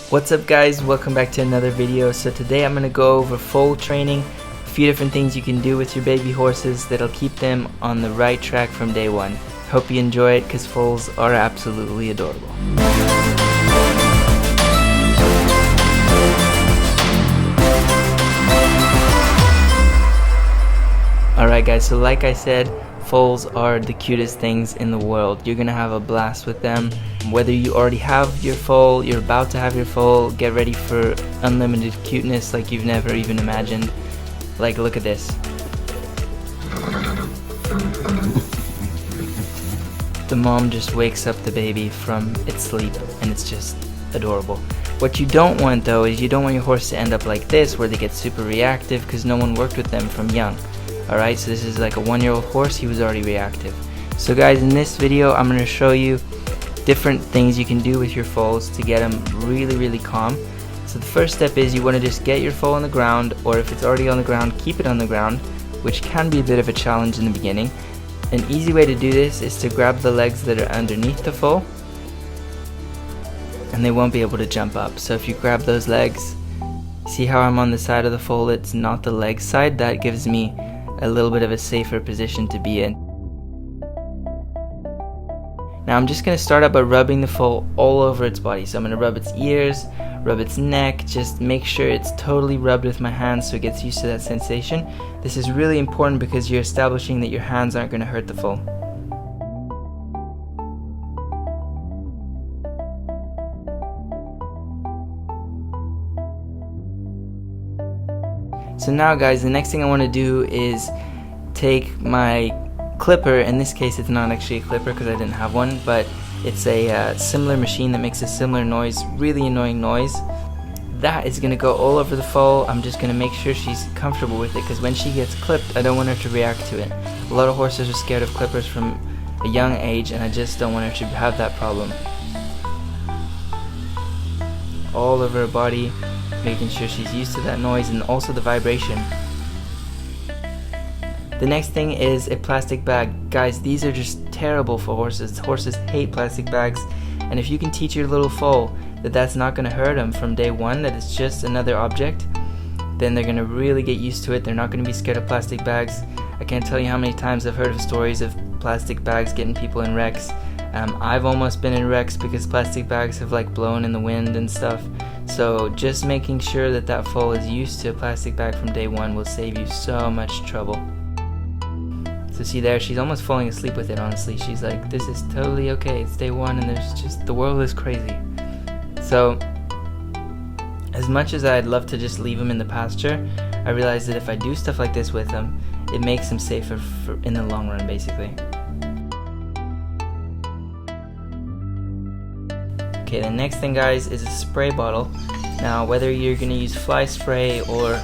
What's up guys, welcome back to another video. So today I'm going to go over foal training, a few different things you can do with your baby horses that'll keep them on the right track from day one. Hope you enjoy it because foals are absolutely adorable. Alright guys, so like I said, foals are the cutest things in the world. You're gonna have a blast with them. Whether you already have your foal, you're about to have your foal, get ready for unlimited cuteness like you've never even imagined. Like, look at this. The mom just wakes up the baby from its sleep and it's just adorable. What you don't want though is you don't want your horse to end up like this where they get super reactive because no one worked with them from young. Alright, so this is like a 1-year-old horse, he was already reactive. So guys, in this video I'm going to show you different things you can do with your foals to get them really calm. So the first step is you want to just get your foal on the ground, or if it's already on the ground, keep it on the ground, which can be a bit of a challenge in the beginning. An easy way to do this is to grab the legs that are underneath the foal and they won't be able to jump up. So if you grab those legs, see how I'm on the side of the foal, it's not the leg side, that gives me a little bit of a safer position to be in. Now I'm just going to start out by rubbing the foal all over its body. So I'm going to rub its ears, rub its neck, just make sure it's totally rubbed with my hands so it gets used to that sensation. This is really important because you're establishing that your hands aren't going to hurt the foal. So now guys, the next thing I want to do is take my clipper. In this case it's not actually a clipper because I didn't have one, but it's a similar machine that makes a similar noise, really annoying noise. That is going to go all over the foal. I'm just going to make sure she's comfortable with it because when she gets clipped I don't want her to react to it. A lot of horses are scared of clippers from a young age and I just don't want her to have that problem. All over her body, making sure she's used to that noise and also the vibration. The next thing is a plastic bag. Guys, these are just terrible for horses. Horses hate plastic bags, and if you can teach your little foal that that's not going to hurt them from day one, that it's just another object, then they're going to really get used to it. They're not going to be scared of plastic bags. I can't tell you how many times I've heard of stories of plastic bags getting people in wrecks. I've almost been in wrecks because plastic bags have like blown in the wind and stuff. So just making sure that that foal is used to a plastic bag from day one will save you so much trouble. So see there, she's almost falling asleep with it, honestly. She's like, this is totally okay, it's day one and there's just, the world is crazy. So as much as I'd love to just leave them in the pasture, I realize that if I do stuff like this with them, it makes them safer in the long run basically. Okay, the next thing guys is a spray bottle. Now whether you're going to use fly spray or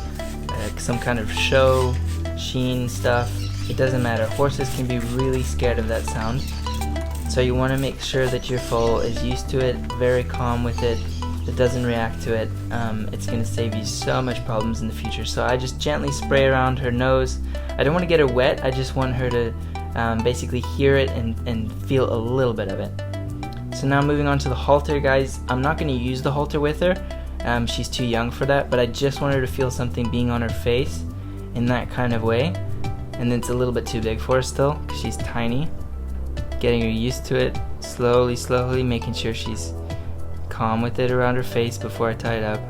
some kind of show, sheen stuff, it doesn't matter. Horses can be really scared of that sound. So you want to make sure that your foal is used to it, very calm with it, that doesn't react to it. It's going to save you so much problems in the future. So I just gently spray around her nose. I don't want to get her wet, I just want her to basically hear it and feel a little bit of it. So now moving on to the halter guys, I'm not going to use the halter with her, she's too young for that, but I just want her to feel something being on her face in that kind of way. And it's a little bit too big for her still because she's tiny. Getting her used to it, slowly, making sure she's calm with it around her face before I tie it up.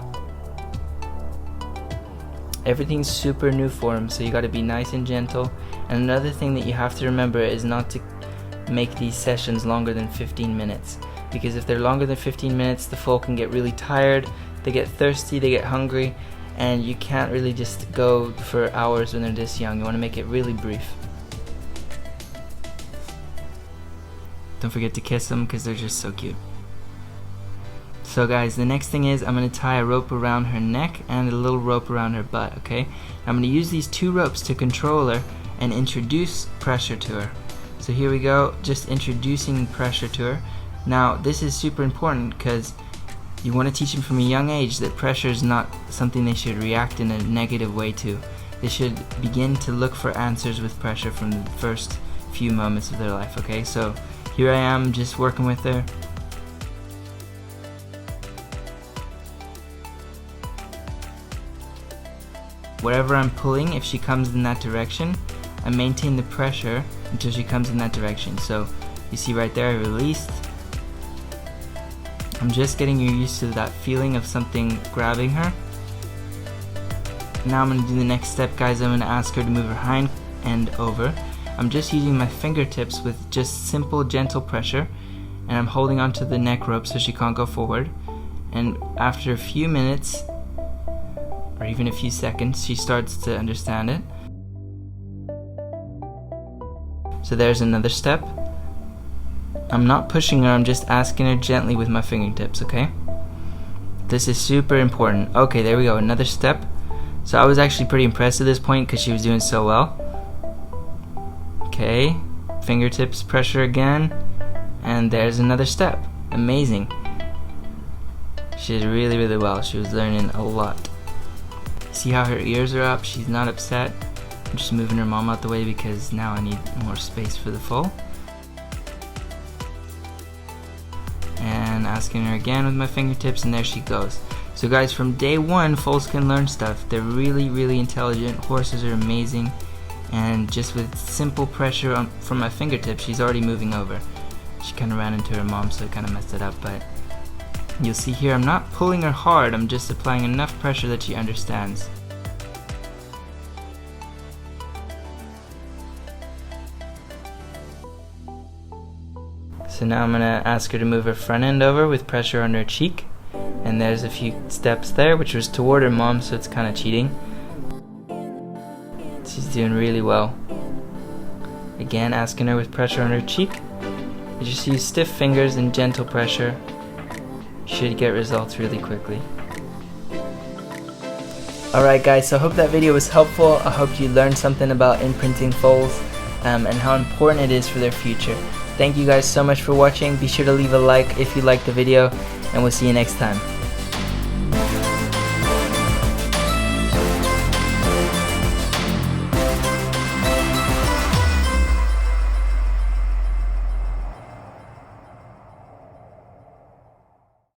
Everything's super new for them, so you got to be nice and gentle. And another thing that you have to remember is not to make these sessions longer than 15 minutes, because if they're longer than 15 minutes the foal can get really tired, they get thirsty, they get hungry, and you can't really just go for hours when they're this young. You want to make it really brief. Don't forget to kiss them because they're just so cute. So guys, the next thing is I'm going to tie a rope around her neck and a little rope around her butt, okay? I'm going to use these two ropes to control her and introduce pressure to her. So here we go, just introducing pressure to her. Now this is super important because you want to teach them from a young age that pressure is not something they should react in a negative way to. They should begin to look for answers with pressure from the first few moments of their life, okay? So here I am just working with her. wherever I'm pulling, if she comes in that direction, I maintain the pressure until she comes in that direction. So you see right there, I released. I'm just getting you used to that feeling of something grabbing her. Now I'm going to do the next step, guys. I'm going to ask her to move her hind end over. I'm just using my fingertips with just simple gentle pressure, and I'm holding onto the neck rope so she can't go forward. And after a few minutes or even a few seconds, she starts to understand it. So there's another step. I'm not pushing her, I'm just asking her gently with my fingertips, okay? This is super important. Okay, there we go, another step. So I was actually pretty impressed at this point because she was doing so well. Okay, fingertips pressure again, and there's another step. Amazing. She did really, really well. She was learning a lot. See how her ears are up? She's not upset. I'm just moving her mom out the way because now I need more space for the foal. And asking her again with my fingertips, and there she goes. So guys, from day one, foals can learn stuff. They're really, really intelligent. Horses are amazing. And just with simple pressure from my fingertips, she's already moving over. She kind of ran into her mom, so it kind of messed it up, but you'll see here I'm not pulling her hard, I'm just applying enough pressure that she understands. So now I'm going to ask her to move her front end over with pressure on her cheek. And there's a few steps there, which was toward her mom, so it's kind of cheating. She's doing really well. Again, asking her with pressure on her cheek. You just use stiff fingers and gentle pressure. You should get results really quickly. Alright guys, so I hope that video was helpful. I hope you learned something about imprinting foals and how important it is for their future. Thank you guys so much for watching. Be sure to leave a like if you liked the video, and we'll see you next time.